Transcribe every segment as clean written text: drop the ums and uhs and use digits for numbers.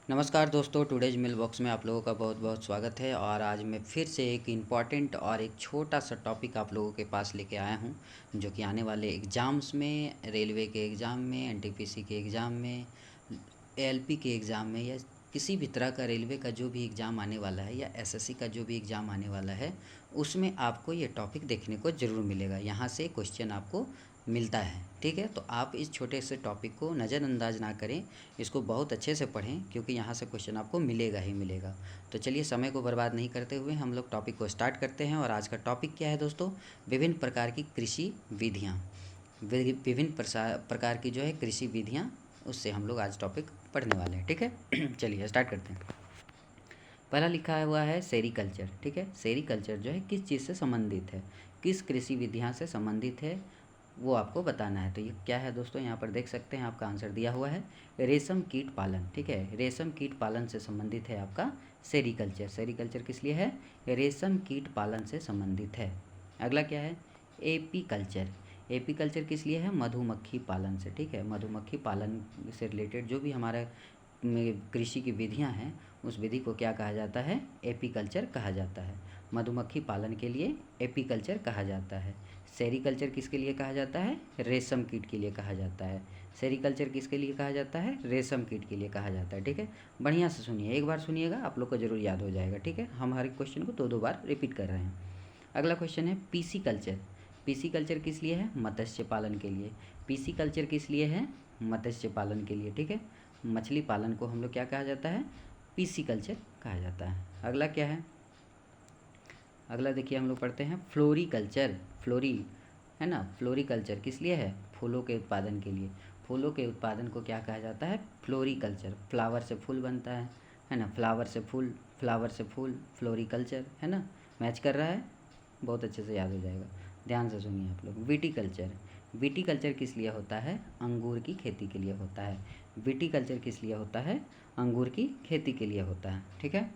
नमस्कार दोस्तों, today's mail box में आप लोगों का बहुत बहुत स्वागत है। और आज मैं फिर से एक इम्पॉर्टेंट और एक छोटा सा टॉपिक आप लोगों के पास लेके आया हूं, जो कि आने वाले एग्ज़ाम्स में, रेलवे के एग्ज़ाम में, एनटीपीसी के एग्ज़ाम में, एएलपी के एग्ज़ाम में, या किसी भी तरह का रेलवे का जो भी एग्ज़ाम आने वाला है या एसएससी का जो भी एग्ज़ाम आने वाला है, उसमें आपको ये टॉपिक देखने को ज़रूर मिलेगा। यहाँ से क्वेश्चन आपको मिलता है। ठीक है, तो आप इस छोटे से टॉपिक को नज़रअंदाज ना करें, इसको बहुत अच्छे से पढ़ें, क्योंकि यहाँ से क्वेश्चन आपको मिलेगा ही मिलेगा। तो चलिए, समय को बर्बाद नहीं करते हुए हम लोग टॉपिक को स्टार्ट करते हैं। और आज का टॉपिक क्या है दोस्तों? विभिन्न प्रकार की कृषि विधियाँ। विभिन्न प्रकार की जो है कृषि विधियाँ, उससे हम लोग आज टॉपिक पढ़ने वाले हैं। ठीक है चलिए स्टार्ट करते हैं। पहला लिखा हुआ है सेरीकल्चर। ठीक है, सेरीकल्चर जो है किस चीज़ से संबंधित है, किस कृषि विधियाँ से संबंधित है, वो आपको बताना है। तो ये क्या है दोस्तों? यहाँ पर देख सकते हैं, आपका आंसर दिया हुआ है रेशम कीट पालन। ठीक है, रेशम कीट पालन से संबंधित है आपका सेरीकल्चर। सेरीकल्चर किस लिए है? रेशम कीट पालन से संबंधित है। अगला क्या है? एपीकल्चर। एपीकल्चर किस लिए है? मधुमक्खी पालन से। ठीक है, मधुमक्खी पालन से रिलेटेड जो भी हमारा कृषि की विधियां हैं, उस विधि को क्या कहा जाता है? एपीकल्चर कहा जाता है। मधुमक्खी पालन के लिए एपीकल्चर कहा जाता है। सेरीकल्चर किसके लिए कहा जाता है? रेशम कीट के लिए कहा जाता है। सेरीकल्चर किसके लिए कहा जाता है? रेशम कीट के लिए कहा जाता है। ठीक है, बढ़िया से सुनिए, एक बार सुनिएगा, आप लोग को जरूर याद हो जाएगा। ठीक है, हम हर एक क्वेश्चन को दो दो बार रिपीट कर रहे हैं। अगला क्वेश्चन है पीसी कल्चर। पीसी कल्चर किस लिए है? मत्स्य पालन के लिए। पीसी कल्चर किस लिए है? मत्स्य पालन के लिए। ठीक है, मछली पालन को हम लोग क्या कहा जाता है? पीसी कल्चर कहा जाता है। अगला क्या है? अगला देखिए, हम लोग पढ़ते हैं फ्लोरीकल्चर। फ्लोरी है ना, फ्लोरीकल्चर किस लिए है? फूलों के उत्पादन के लिए। फूलों के उत्पादन को क्या कहा जाता है? फ्लोरीकल्चर। फ्लावर से फूल बनता है ना, फ्लावर से फूल, फ्लावर से फूल, फ्लोरीकल्चर, है ना। मैच कर रहा है, बहुत अच्छे से याद हो जाएगा। ध्यान से सुनिए आप लोग। विटीकल्चर। विटीकल्चर किस लिए होता है? अंगूर की खेती के लिए होता है। विटीकल्चर किस लिए होता है? अंगूर की खेती के लिए होता है। ठीक है,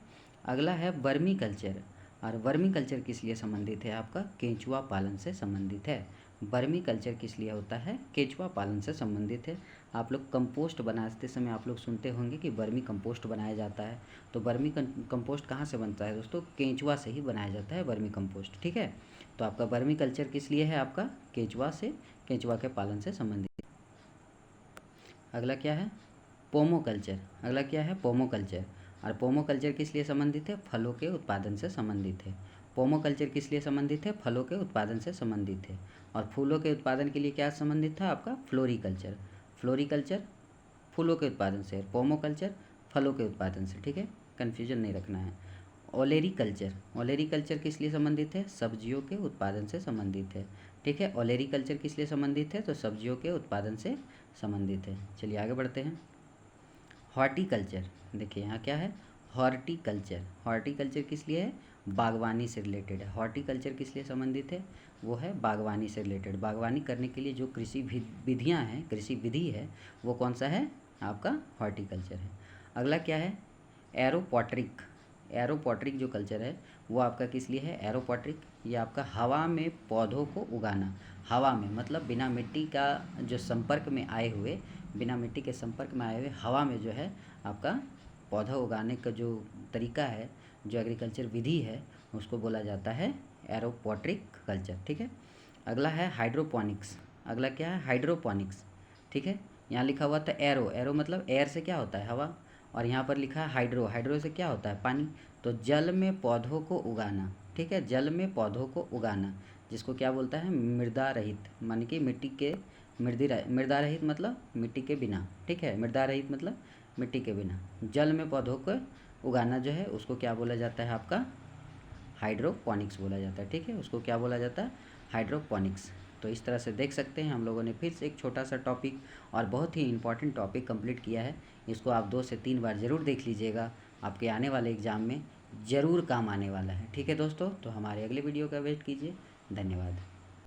अगला है वर्मी कल्चर। और वर्मी कल्चर किस लिए संबंधित है? आपका केंचुआ पालन से संबंधित है। वर्मी कल्चर किस लिए होता है? केंचुआ पालन से संबंधित है। आप लोग कंपोस्ट बनाते समय आप लोग सुनते होंगे कि वर्मी कंपोस्ट बनाया जाता है। तो वर्मी कंपोस्ट कहाँ से बनता है दोस्तों? केंचुआ से ही बनाया जाता है वर्मी कंपोस्ट। ठीक है, तो आपका वर्मी कल्चर किस लिए है? आपका केंचुआ से, केंचुआ के पालन से संबंधित। अगला क्या है? पोमोकल्चर। अगला क्या है? पोमोकल्चर। और पोमोकल्चर किस लिए संबंधित है? फलों के उत्पादन से संबंधित है। पोमोकल्चर किस लिए संबंधित है? फलों के उत्पादन से संबंधित है। और फूलों के उत्पादन के लिए क्या संबंधित था? आपका फ्लोरीकल्चर। फ्लोरीकल्चर फूलों के उत्पादन से, पोमोकल्चर फलों के उत्पादन से। ठीक है, कन्फ्यूजन नहीं रखना है। ओलेरीकल्चर। ओलेरीकल्चर किस लिए संबंधित है? सब्जियों के उत्पादन से संबंधित है। ठीक है, ओलेरीकल्चर किस लिए संबंधित है? तो सब्जियों के उत्पादन से संबंधित है। चलिए आगे बढ़ते हैं। हॉर्टिकल्चर। देखिए यहाँ क्या है? हॉर्टिकल्चर। हॉर्टिकल्चर किस लिए है? बागवानी से रिलेटेड है। हॉर्टिकल्चर किस लिए संबंधित है? वो है बागवानी से रिलेटेड। बागवानी करने के लिए जो कृषि विधियाँ हैं, कृषि विधि है, वो कौन सा है? आपका हॉर्टिकल्चर है। अगला क्या है? एरोपॉट्रिक। एरोपॉट्रिक जो कल्चर है, वो आपका किस लिए है? एरोपॉट्रिक ये आपका हवा में पौधों को उगाना। हवा में मतलब बिना मिट्टी का जो संपर्क में आए हुए, बिना मिट्टी के संपर्क में आए हुए हवा में जो है आपका पौधा उगाने का जो तरीका है, जो एग्रीकल्चर विधि है, उसको बोला जाता है एरोपॉट्रिक कल्चर। ठीक है, अगला है हाइड्रोपोनिक्स। अगला क्या है? हाइड्रोपोनिक्स। ठीक है, यहाँ लिखा हुआ था एरो। एरो मतलब एयर से क्या होता है? हवा। और यहाँ पर लिखा है हाइड्रो। हाइड्रो से क्या होता है? पानी। तो जल में पौधों को उगाना। ठीक है, जल में पौधों को उगाना, जिसको क्या बोलता है? मृदा रहित, मान कि मिट्टी के मृदा रहित मतलब मिट्टी के बिना। ठीक है, मृदा रहित मतलब मिट्टी के बिना जल में पौधों को उगाना जो है, उसको क्या बोला जाता है? आपका हाइड्रोपोनिक्स बोला जाता है। ठीक है, उसको क्या बोला जाता है? हाइड्रोपोनिक्स। तो इस तरह से देख सकते हैं, हम लोगों ने फिर से एक छोटा सा टॉपिक और बहुत ही इंपॉर्टेंट टॉपिक कंप्लीट किया है। इसको आप 2 से 3 बार ज़रूर देख लीजिएगा, आपके आने वाले एग्ज़ाम में ज़रूर काम आने वाला है। ठीक है दोस्तों, तो हमारे अगले वीडियो का वेट कीजिए। धन्यवाद।